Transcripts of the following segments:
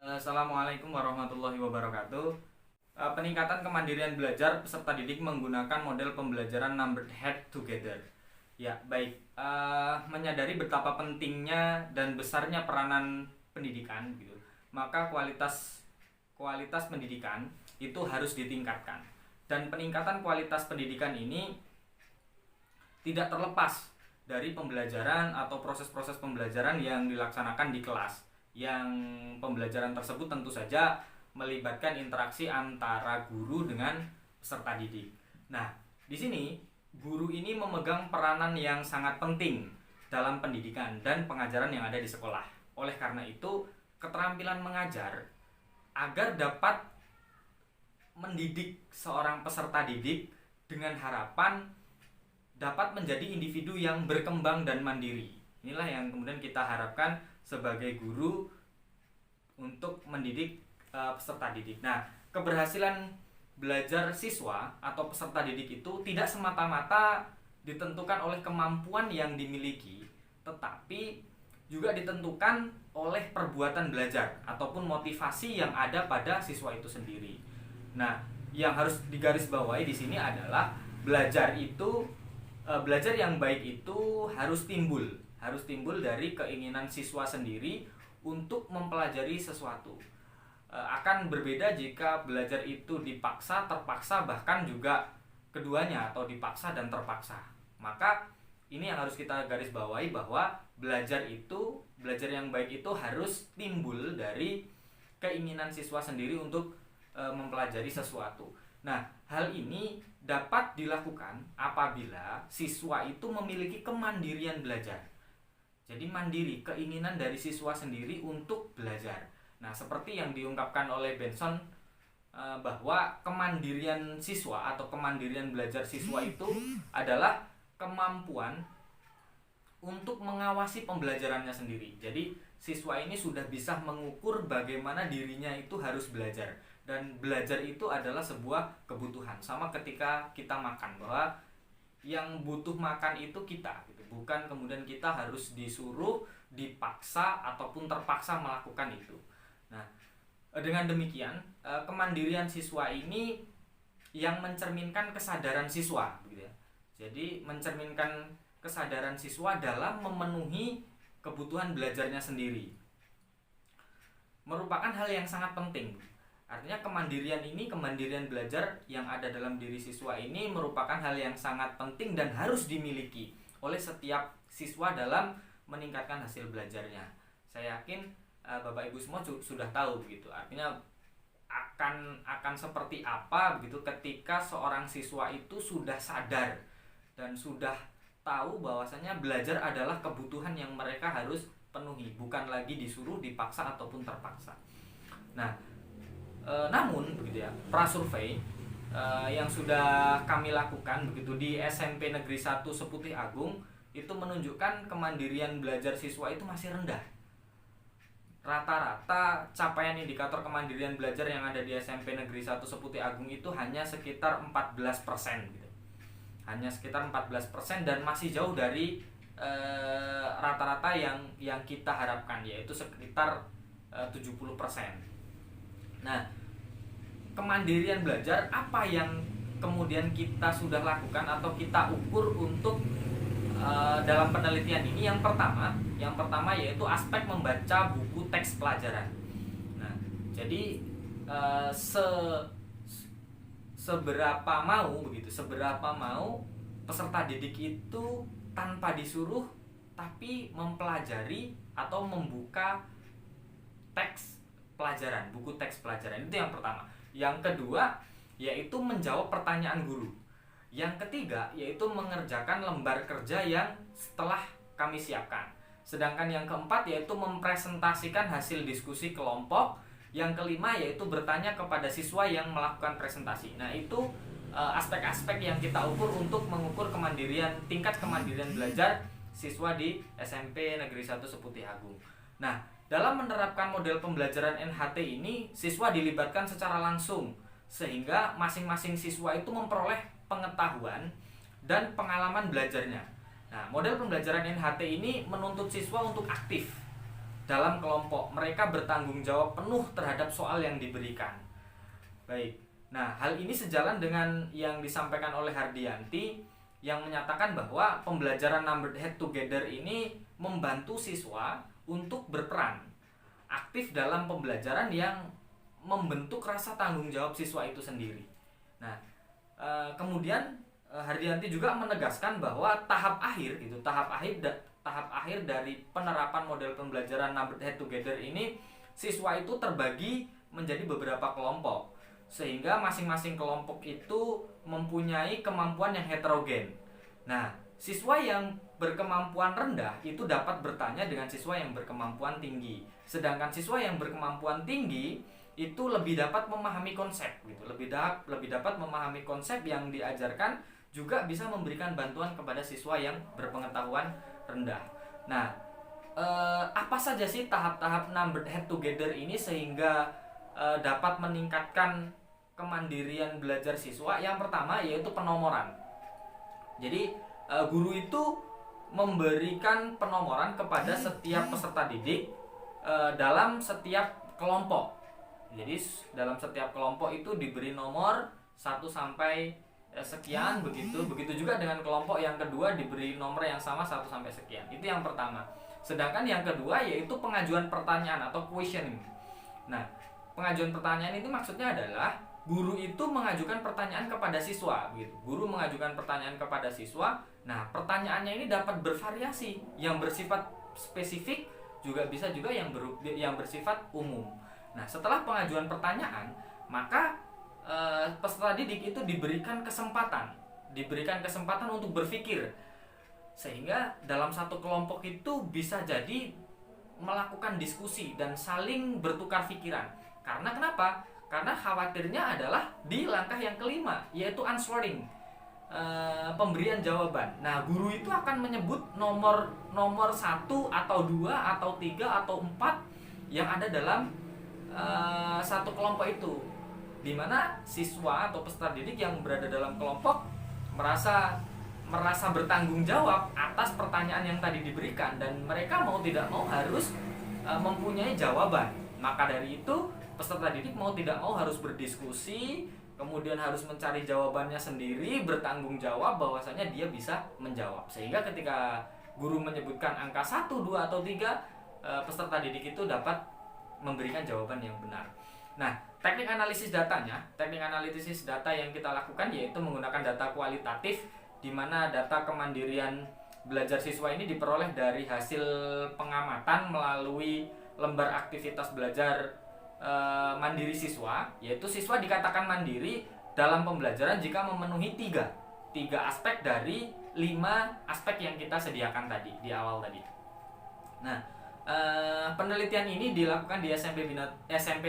Assalamualaikum warahmatullahi wabarakatuh. Peningkatan kemandirian belajar peserta didik menggunakan model pembelajaran numbered head together. Ya, baik. Menyadari betapa pentingnya dan besarnya peranan pendidikan, gitu, maka kualitas pendidikan itu harus ditingkatkan. Dan peningkatan kualitas pendidikan ini tidak terlepas dari pembelajaran atau proses-proses pembelajaran yang dilaksanakan di kelas. Yang pembelajaran tersebut tentu saja melibatkan interaksi antara guru dengan peserta didik. Nah, di sini guru ini memegang peranan yang sangat penting dalam pendidikan dan pengajaran yang ada di sekolah. Oleh karena itu, keterampilan mengajar agar dapat mendidik seorang peserta didik dengan harapan dapat menjadi individu yang berkembang dan mandiri. Inilah yang kemudian kita harapkan sebagai guru untuk mendidik peserta didik. Nah, keberhasilan belajar siswa atau peserta didik itu tidak semata-mata ditentukan oleh kemampuan yang dimiliki, tetapi juga ditentukan oleh perbuatan belajar ataupun motivasi yang ada pada siswa itu sendiri. Nah, yang harus digarisbawahi di sini adalah belajar yang baik itu harus timbul dari keinginan siswa sendiri untuk mempelajari sesuatu. Akan berbeda jika belajar itu dipaksa, terpaksa, bahkan juga keduanya atau dipaksa dan terpaksa. Maka ini yang harus kita garis bawahi bahwa belajar yang baik itu harus timbul dari keinginan siswa sendiri untuk mempelajari sesuatu. Nah, hal ini dapat dilakukan apabila siswa itu memiliki kemandirian belajar. Jadi mandiri, keinginan dari siswa sendiri untuk belajar. Nah, seperti yang diungkapkan oleh Benson bahwa kemandirian siswa atau kemandirian belajar siswa itu adalah kemampuan untuk mengawasi pembelajarannya sendiri. Jadi siswa ini sudah bisa mengukur bagaimana dirinya itu harus belajar. Dan belajar itu adalah sebuah kebutuhan. Sama ketika kita makan, bahwa yang butuh makan itu kita, gitu. Bukan kemudian kita harus disuruh, dipaksa ataupun terpaksa melakukan itu. Nah, dengan demikian kemandirian siswa ini yang mencerminkan kesadaran siswa, gitu ya. Jadi mencerminkan kesadaran siswa dalam memenuhi kebutuhan belajarnya sendiri merupakan hal yang sangat penting. Artinya kemandirian belajar yang ada dalam diri siswa ini merupakan hal yang sangat penting dan harus dimiliki oleh setiap siswa dalam meningkatkan hasil belajarnya. Saya yakin Bapak Ibu semua sudah tahu begitu. Artinya akan seperti apa begitu ketika seorang siswa itu sudah sadar dan sudah tahu bahwasanya belajar adalah kebutuhan yang mereka harus penuhi, bukan lagi disuruh, dipaksa ataupun terpaksa. Nah, namun begitu ya, prasurvei yang sudah kami lakukan begitu di SMP Negeri 1 Seputih Agung itu menunjukkan kemandirian belajar siswa itu masih rendah. Rata-rata capaian indikator kemandirian belajar yang ada di SMP Negeri 1 Seputih Agung itu hanya sekitar 14% gitu. Hanya sekitar 14% dan masih jauh dari rata-rata yang kita harapkan, yaitu sekitar 70%. Nah, kemandirian belajar apa yang kemudian kita sudah lakukan atau kita ukur untuk dalam penelitian ini? Yang pertama yaitu aspek membaca buku teks pelajaran. Nah, jadi seberapa mau peserta didik itu tanpa disuruh tapi mempelajari atau membuka teks pelajaran, buku teks pelajaran. Itu yang pertama. Yang kedua yaitu menjawab pertanyaan guru. Yang ketiga yaitu mengerjakan lembar kerja yang setelah kami siapkan. Sedangkan yang keempat yaitu mempresentasikan hasil diskusi kelompok. Yang kelima yaitu bertanya kepada siswa yang melakukan presentasi. Nah, itu aspek-aspek yang kita ukur untuk mengukur tingkat kemandirian belajar siswa di SMP Negeri 1 Seputih Agung. Nah, dalam menerapkan model pembelajaran NHT ini, siswa dilibatkan secara langsung sehingga masing-masing siswa itu memperoleh pengetahuan dan pengalaman belajarnya. Nah, model pembelajaran NHT ini menuntut siswa untuk aktif dalam kelompok. Mereka bertanggung jawab penuh terhadap soal yang diberikan. Baik. Nah, hal ini sejalan dengan yang disampaikan oleh Hardianti yang menyatakan bahwa pembelajaran numbered head together ini membantu siswa untuk berperan aktif dalam pembelajaran yang membentuk rasa tanggung jawab siswa itu sendiri. Nah, kemudian Hardianti juga menegaskan bahwa tahap akhir dari penerapan model pembelajaran numbered head together ini, siswa itu terbagi menjadi beberapa kelompok, sehingga masing-masing kelompok itu mempunyai kemampuan yang heterogen. Nah, siswa yang berkemampuan rendah itu dapat bertanya dengan siswa yang berkemampuan tinggi, sedangkan siswa yang berkemampuan tinggi itu lebih dapat memahami konsep gitu, lebih dapat memahami konsep yang diajarkan, juga bisa memberikan bantuan kepada siswa yang berpengetahuan rendah. Nah, apa saja sih tahap-tahap numbered head together ini sehingga dapat meningkatkan kemandirian belajar siswa? Yang pertama yaitu penomoran. Jadi guru itu memberikan penomoran kepada setiap peserta didik dalam setiap kelompok. Jadi dalam setiap kelompok itu diberi nomor 1 sampai sekian, begitu juga dengan kelompok yang kedua diberi nomor yang sama 1 sampai sekian. Itu yang pertama. Sedangkan yang kedua yaitu pengajuan pertanyaan atau questioning. Nah, pengajuan pertanyaan ini maksudnya adalah guru itu mengajukan pertanyaan kepada siswa begitu. Guru mengajukan pertanyaan kepada siswa. Nah, pertanyaannya ini dapat bervariasi, yang bersifat spesifik, juga bisa juga yang bersifat umum. Nah, setelah pengajuan pertanyaan, maka peserta didik itu diberikan kesempatan untuk berpikir, sehingga dalam satu kelompok itu bisa jadi melakukan diskusi dan saling bertukar pikiran. Karena kenapa? Karena khawatirnya adalah di langkah yang kelima, yaitu answering, pemberian jawaban. Nah, guru itu akan menyebut nomor 1 atau 2 atau 3 atau 4 yang ada dalam satu kelompok itu, di mana siswa atau peserta didik yang berada dalam kelompok merasa bertanggung jawab atas pertanyaan yang tadi diberikan, dan mereka mau tidak mau harus mempunyai jawaban. Maka dari itu peserta didik mau tidak mau harus berdiskusi, kemudian harus mencari jawabannya sendiri, bertanggung jawab bahwasanya dia bisa menjawab. Sehingga ketika guru menyebutkan angka 1, 2 atau 3, peserta didik itu dapat memberikan jawaban yang benar. Nah, teknik analisis data yang kita lakukan yaitu menggunakan data kualitatif, di mana data kemandirian belajar siswa ini diperoleh dari hasil pengamatan melalui lembar aktivitas belajar mandiri siswa, yaitu siswa dikatakan mandiri dalam pembelajaran jika memenuhi tiga aspek dari 5 aspek yang kita sediakan tadi di awal tadi. Nah, penelitian ini dilakukan di SMP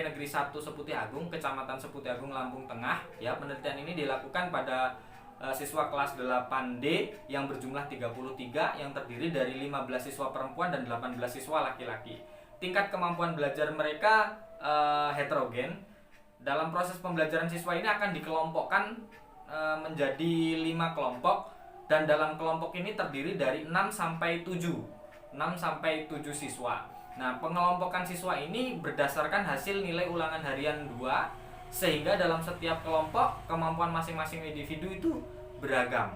Negeri 1 Seputih Agung, Kecamatan Seputih Agung, Lampung Tengah. Ya, penelitian ini dilakukan pada siswa kelas 8D yang berjumlah 33, yang terdiri dari 15 siswa perempuan dan 18 siswa laki-laki. Tingkat kemampuan belajar mereka heterogen. Dalam proses pembelajaran siswa ini akan dikelompokkan menjadi 5 kelompok, dan dalam kelompok ini terdiri dari 6 sampai 7 siswa. Nah, pengelompokan siswa ini berdasarkan hasil nilai ulangan harian 2, sehingga dalam setiap kelompok kemampuan masing-masing individu itu beragam.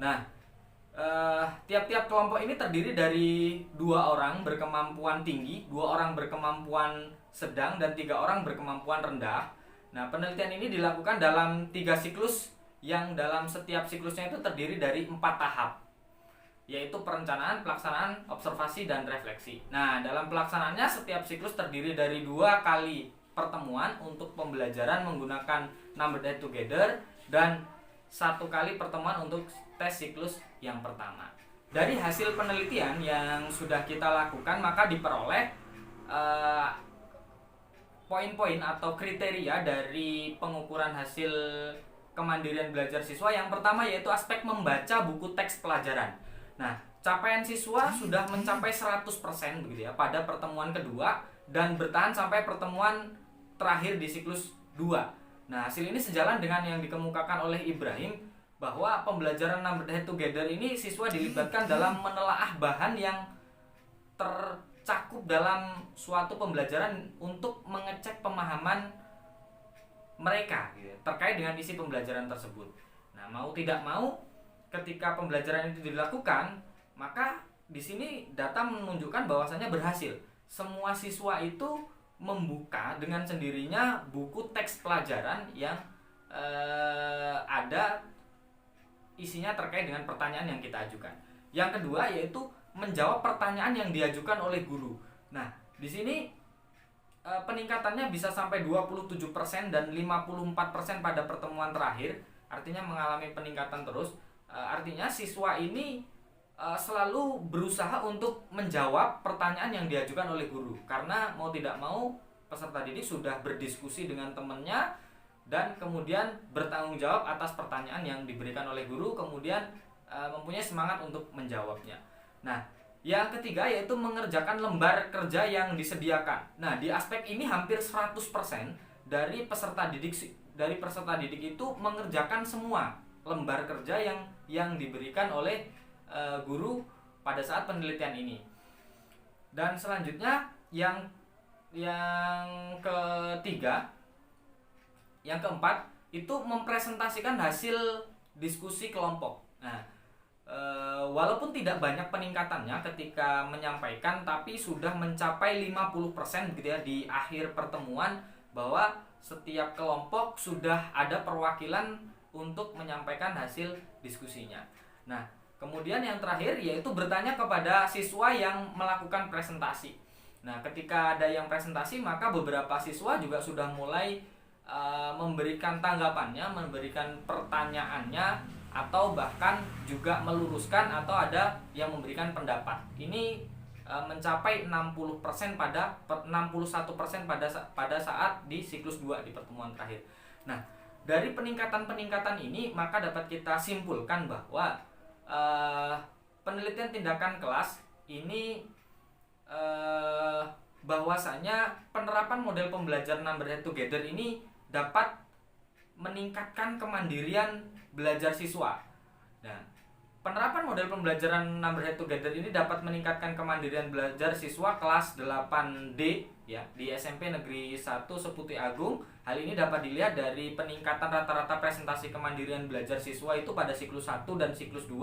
Nah, tiap-tiap kelompok ini terdiri dari 2 orang berkemampuan tinggi, 2 orang berkemampuan sedang, dan 3 orang berkemampuan rendah. Nah, penelitian ini dilakukan dalam 3 siklus, yang dalam setiap siklusnya itu terdiri dari 4 tahap, yaitu perencanaan, pelaksanaan, observasi, dan refleksi. Nah, dalam pelaksanaannya setiap siklus terdiri dari 2 kali pertemuan untuk pembelajaran menggunakan numbered head together, dan 1 kali pertemuan untuk tes siklus yang pertama. Dari hasil penelitian yang sudah kita lakukan, maka diperoleh poin-poin atau kriteria dari pengukuran hasil kemandirian belajar siswa. Yang pertama yaitu aspek membaca buku teks pelajaran. Nah, capaian siswa sudah mencapai 100% begitu ya pada pertemuan kedua, dan bertahan sampai pertemuan terakhir di siklus 2. Nah, hasil ini sejalan dengan yang dikemukakan oleh Ibrahim, bahwa pembelajaran numbered head together ini siswa dilibatkan dalam menelaah bahan yang cakup dalam suatu pembelajaran untuk mengecek pemahaman mereka gitu, terkait dengan isi pembelajaran tersebut. Nah, mau tidak mau ketika pembelajaran itu dilakukan, maka di sini data menunjukkan bahwasannya berhasil. Semua siswa itu membuka dengan sendirinya buku teks pelajaran yang ada isinya terkait dengan pertanyaan yang kita ajukan. Yang kedua yaitu menjawab pertanyaan yang diajukan oleh guru. Nah, di sini peningkatannya bisa sampai 27% dan 54% pada pertemuan terakhir, artinya mengalami peningkatan terus. Artinya siswa ini selalu berusaha untuk menjawab pertanyaan yang diajukan oleh guru, karena mau tidak mau peserta didik sudah berdiskusi dengan temannya dan kemudian bertanggung jawab atas pertanyaan yang diberikan oleh guru, kemudian mempunyai semangat untuk menjawabnya. Nah, yang ketiga yaitu mengerjakan lembar kerja yang disediakan. Nah, di aspek ini hampir 100% dari peserta didik itu mengerjakan semua lembar kerja yang diberikan oleh guru pada saat penelitian ini. Dan selanjutnya yang keempat itu mempresentasikan hasil diskusi kelompok. Nah, walaupun tidak banyak peningkatannya ketika menyampaikan, tapi sudah mencapai 50% gitu ya di akhir pertemuan, bahwa setiap kelompok sudah ada perwakilan untuk menyampaikan hasil diskusinya. Nah, kemudian yang terakhir yaitu bertanya kepada siswa yang melakukan presentasi. Nah, ketika ada yang presentasi, maka beberapa siswa juga sudah mulai memberikan tanggapannya, memberikan pertanyaannya, atau bahkan juga meluruskan atau ada yang memberikan pendapat. Ini mencapai 61% pada saat di siklus 2 di pertemuan terakhir. Nah, dari peningkatan ini maka dapat kita simpulkan bahwa penelitian tindakan kelas ini bahwasanya penerapan model pembelajaran number head together ini dapat meningkatkan kemandirian belajar siswa. Nah, penerapan model pembelajaran number head together ini dapat meningkatkan kemandirian belajar siswa kelas 8D ya di SMP Negeri 1 Seputi Agung. Hal ini dapat dilihat dari peningkatan rata-rata presentasi kemandirian belajar siswa itu pada siklus 1 dan siklus 2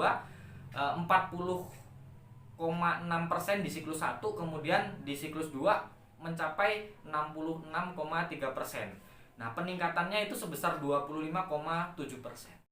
40,6% di siklus 1, kemudian di siklus 2 mencapai 66,3%. Nah, peningkatannya itu sebesar 25,7%.